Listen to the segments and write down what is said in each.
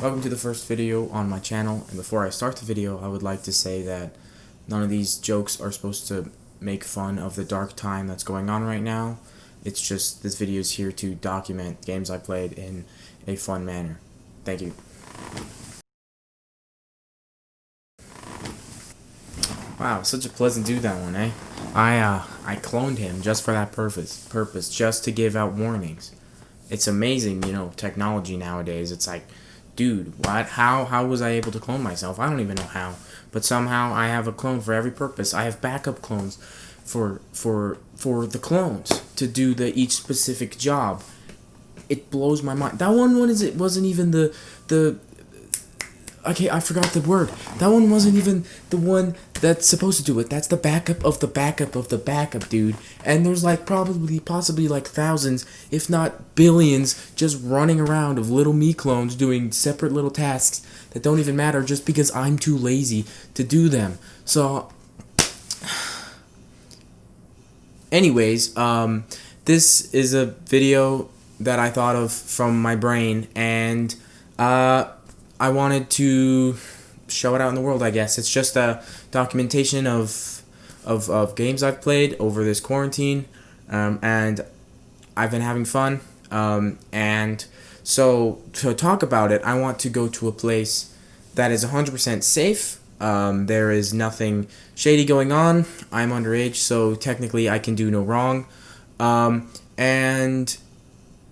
Welcome to the first video on my channel, and before I start the video I would like to say that none of these jokes are supposed to make fun of the dark time that's going on right now. It's just this video is here to document games I played in a fun manner. Thank you. Wow, such a pleasant dude that one, eh? I cloned him just for that purpose, just to give out warnings. It's amazing, you know, technology nowadays. It's like, dude, what? How was I able to clone myself? I don't even know how. But somehow I have a clone for every purpose. I have backup clones for the clones to do each specific job. It blows my mind. That one wasn't even the okay, I forgot the word. That one wasn't even the one that's supposed to do it. That's the backup of the backup of the backup, dude. And there's like possibly like thousands, if not billions, just running around of little me clones doing separate little tasks that don't even matter just because I'm too lazy to do them. So, anyways, this is a video that I thought of from my brain, and I wanted to show it out in the world, I guess. It's just a documentation of games I've played over this quarantine, and I've been having fun. And so to talk about it, I want to go to a place that is 100% safe. There is nothing shady going on. I'm underage, so technically I can do no wrong. And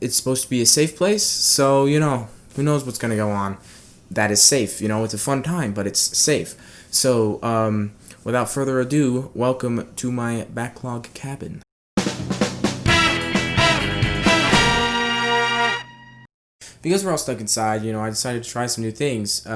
it's supposed to be a safe place, so, you know, who knows what's going to go on. That is safe, you know, it's a fun time, but it's safe. So, without further ado, welcome to my backlog cabin. Because we're all stuck inside, you know, I decided to try some new things,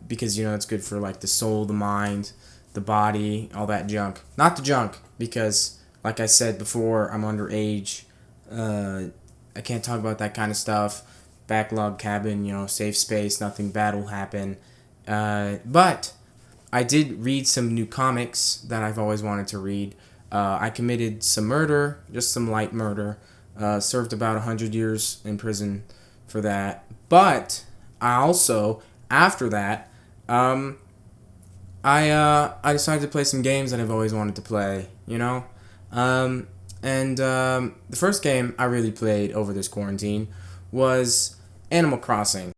because, you know, it's good for, like, the soul, the mind, the body, all that junk. Not the junk, because, like I said before, I'm underage, I can't talk about that kind of stuff. Backlog cabin, you know, safe space, nothing bad will happen. But I did read some new comics that I've always wanted to read. I committed some murder, just some light murder. Served about 100 years in prison for that. But I also, after that, I decided to play some games that I've always wanted to play, you know? The first game I really played over this quarantine was Animal Crossing.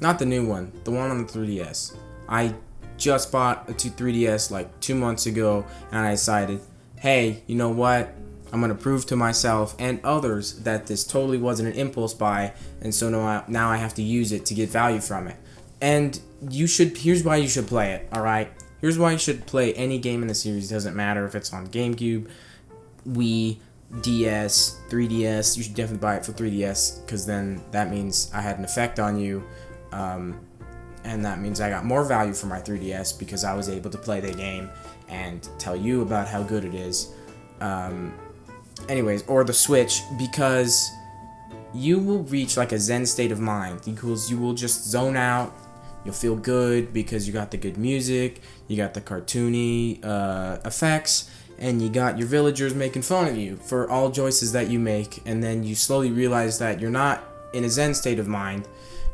Not the new one, the one on the 3DS. I just bought a 3DS like 2 months ago, and I decided, hey, you know what? I'm going to prove to myself and others that this totally wasn't an impulse buy, and so now I have to use it to get value from it. And here's why you should play it, alright? Here's why you should play any game in the series. Doesn't matter if it's on GameCube, Wii, DS, 3DS. You should definitely buy it for 3DS, because then that means I had an effect on you, and that means I got more value for my 3DS because I was able to play the game and tell you about how good it is. Anyways, or the Switch, because you will reach like a zen state of mind, because you will just zone out. You'll feel good because you got the good music, you got the cartoony effects, and you got your villagers making fun of you for all choices that you make, and then you slowly realize that you're not in a zen state of mind,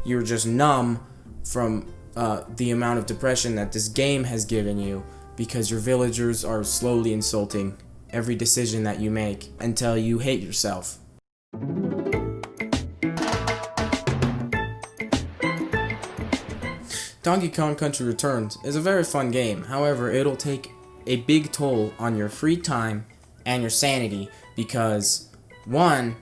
you're just numb from the amount of depression that this game has given you, because your villagers are slowly insulting every decision that you make until you hate yourself. Donkey Kong Country Returns is a very fun game. However, it'll take a big toll on your free time and your sanity because, one,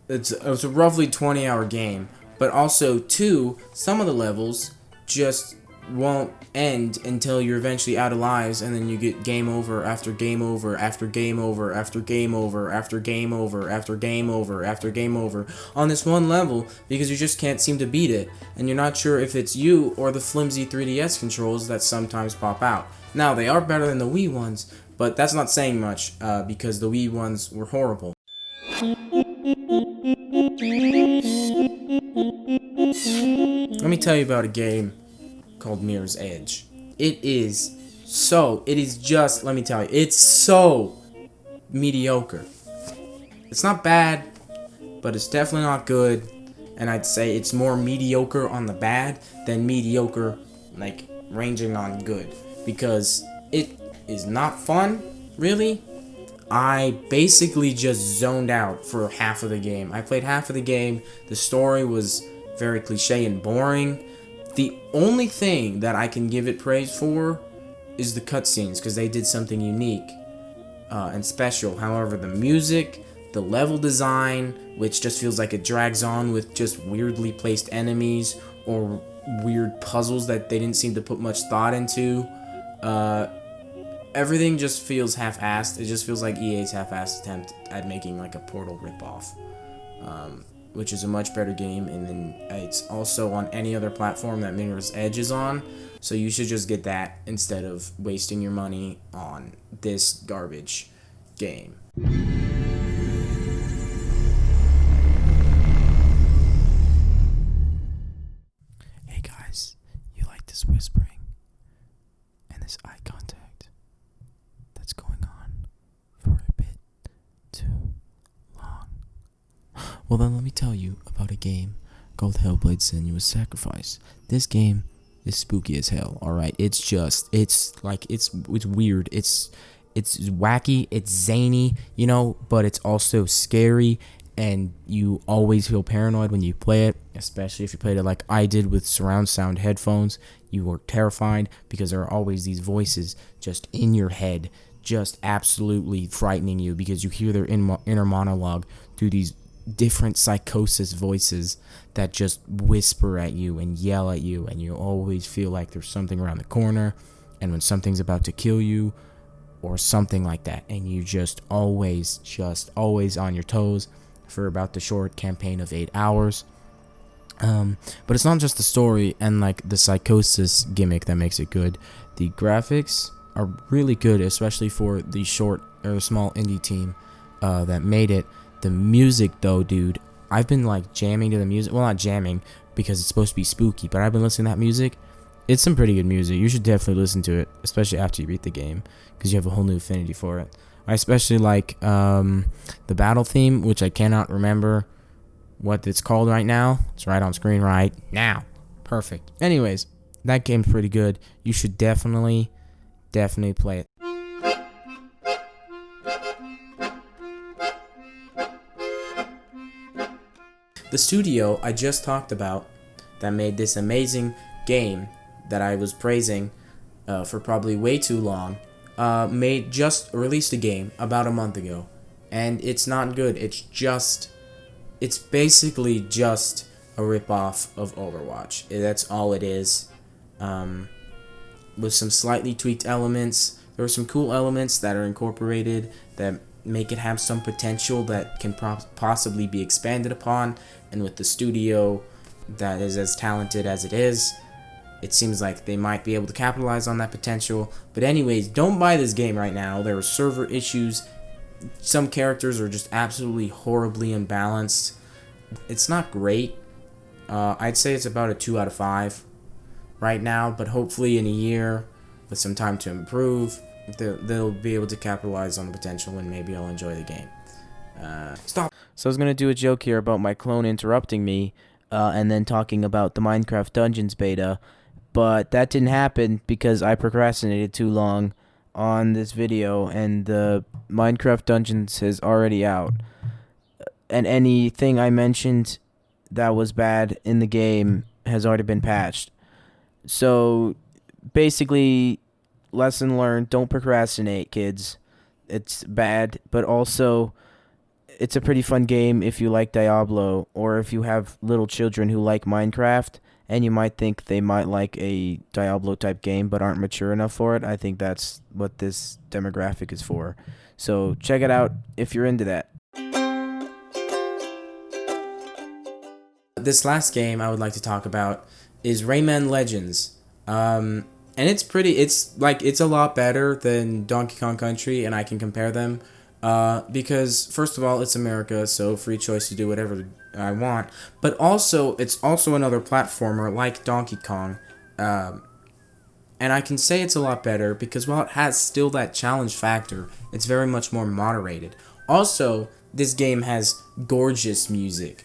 it's a roughly 20-hour game, but also, two, some of the levels just won't end until you're eventually out of lives, and then you get game over after game over after game over after game over after game over after game over after game over on this one level because you just can't seem to beat it, and you're not sure if it's you or the flimsy 3DS controls that sometimes pop out. Now, they are better than the Wii ones, but that's not saying much because the Wii ones were horrible. Let me tell you about a game called Mirror's Edge. It is just, let me tell you, it's so mediocre. It's not bad, but it's definitely not good. And I'd say it's more mediocre on the bad than mediocre, like, ranging on good. Because it is not fun, really. I basically just zoned out for half of the game. I played half of the game. The story was very cliche and boring. The only thing that I can give it praise for is the cutscenes, because they did something unique and special. However, the music, the level design, which just feels like it drags on with just weirdly placed enemies or weird puzzles that they didn't seem to put much thought into. Everything just feels half-assed. It just feels like EA's half-assed attempt at making like a Portal ripoff, which is a much better game, and then it's also on any other platform that Mirror's Edge is on, so you should just get that instead of wasting your money on this garbage game. Hey guys, you like this whispering and this eye contact that's going on for a bit too long? Well then, let me tell you about a game called Hellblade: Senua's Sacrifice. This game is spooky as hell, alright? It's weird. It's wacky, it's zany, you know, but it's also scary, and you always feel paranoid when you play it, especially if you played it like I did with surround sound headphones. You were terrified because there are always these voices just in your head, just absolutely frightening you because you hear their inner monologue through these different psychosis voices that just whisper at you and yell at you, and you always feel like there's something around the corner, and when something's about to kill you or something like that, and you just always on your toes for about the short campaign of 8 hours. But it's not just the story and like the psychosis gimmick that makes it good. The graphics are really good, especially for the short or small indie team that made it. The music though, dude, I've been like jamming to the music. Well, not jamming because it's supposed to be spooky, but I've been listening to that music. It's some pretty good music. You should definitely listen to it, especially after you beat the game, because you have a whole new affinity for it. I especially like the battle theme, which I cannot remember what it's called right now. It's right on screen right now. Perfect. Anyways, that game's pretty good. You should definitely play it. The studio I just talked about that made this amazing game that I was praising for probably way too long just released a game about a month ago, and it's not good. It's basically just a ripoff of Overwatch. That's all it is, with some slightly tweaked elements. There are some cool elements that are incorporated that make it have some potential that can possibly be expanded upon, and with the studio that is as talented as it is, it seems like they might be able to capitalize on that potential. But anyways, don't buy this game right now. There are server issues. Some characters are just absolutely horribly imbalanced. It's not great. I'd say it's about a 2 out of 5 right now, but hopefully in a year, with some time to improve, they'll be able to capitalize on the potential, and maybe I'll enjoy the game. Stop. So I was going to do a joke here about my clone interrupting me, and then talking about the Minecraft Dungeons beta, but that didn't happen because I procrastinated too long on this video, and the Minecraft Dungeons is already out. And anything I mentioned that was bad in the game has already been patched. So basically, lesson learned, don't procrastinate, kids. It's bad, but also it's a pretty fun game if you like Diablo, or if you have little children who like Minecraft and you might think they might like a Diablo type game but aren't mature enough for it. I think that's what this demographic is for. So check it out if you're into that. This last game I would like to talk about is Rayman Legends. And it's a lot better than Donkey Kong Country, and I can compare them. Because first of all, it's America, so free choice to do whatever I want. But also, it's also another platformer like Donkey Kong, And I can say it's a lot better because while it has still that challenge factor, it's very much more moderated. Also, this game has gorgeous music.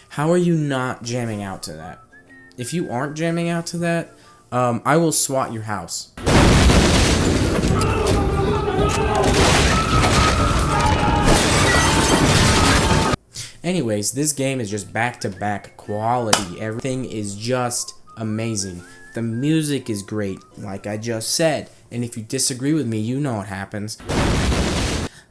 How are you not jamming out to that? If you aren't jamming out to that, I will SWAT your house. Anyways, this game is just back-to-back quality. Everything is just amazing. The music is great, like I just said. And if you disagree with me, you know what happens.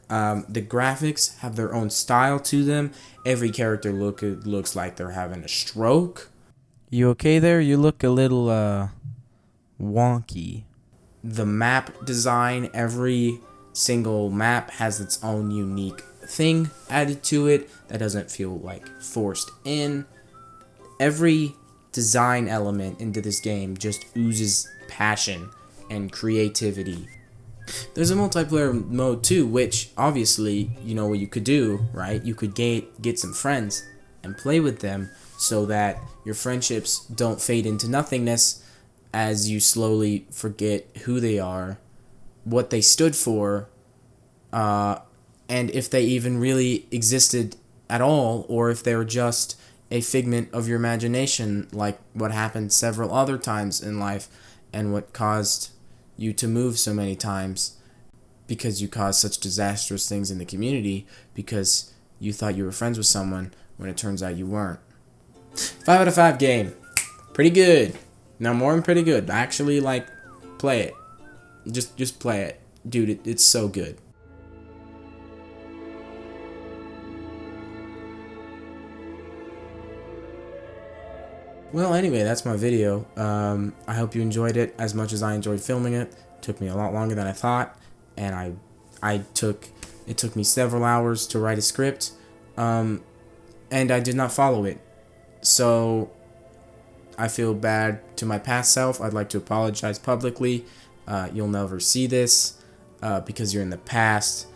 The graphics have their own style to them. Every character looks like they're having a stroke. You okay there? You look a little, wonky. The map design, every single map has its own unique thing added to it that doesn't feel like forced in. Every design element into this game just oozes passion and creativity. There's a multiplayer mode too, which obviously, you know what you could do, right? You could get some friends and play with them so that your friendships don't fade into nothingness as you slowly forget who they are, what they stood for, and if they even really existed at all, or if they were just a figment of your imagination, like what happened several other times in life, and what caused you to move so many times, because you caused such disastrous things in the community, because you thought you were friends with someone, when it turns out you weren't. 5 out of 5 game. Pretty good. Now, more than pretty good. Actually, like, play it. Just play it. Dude, it's so good. Well, anyway, that's my video. I hope you enjoyed it as much as I enjoyed filming it. It took me a lot longer than I thought, and it took me several hours to write a script, and I did not follow it. So I feel bad to my past self. I'd like to apologize publicly. You'll never see this because you're in the past,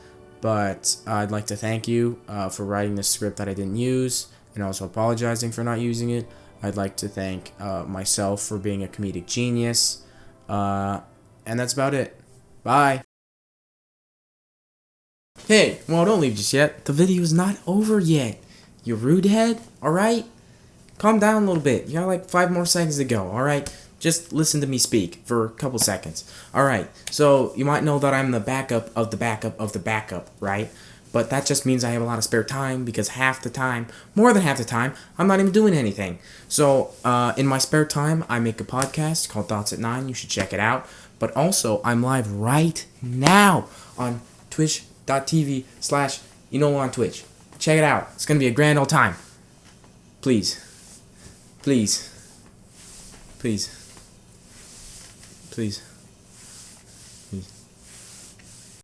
but I'd like to thank you for writing this script that I didn't use, and also apologizing for not using it. I'd like to thank myself for being a comedic genius, and that's about it. Bye! Hey, well, don't leave just yet. The video's not over yet. You rude head, alright? Calm down a little bit. You got like 5 more seconds to go, alright? Just listen to me speak for a couple seconds. Alright, so you might know that I'm the backup of the backup of the backup, right? But that just means I have a lot of spare time because half the time, more than half the time, I'm not even doing anything. So, in my spare time, I make a podcast called Thoughts at 9. You should check it out. But also, I'm live right now on twitch.tv/Enola on Twitch. Check it out. It's going to be a grand old time. Please. Please. Please. Please.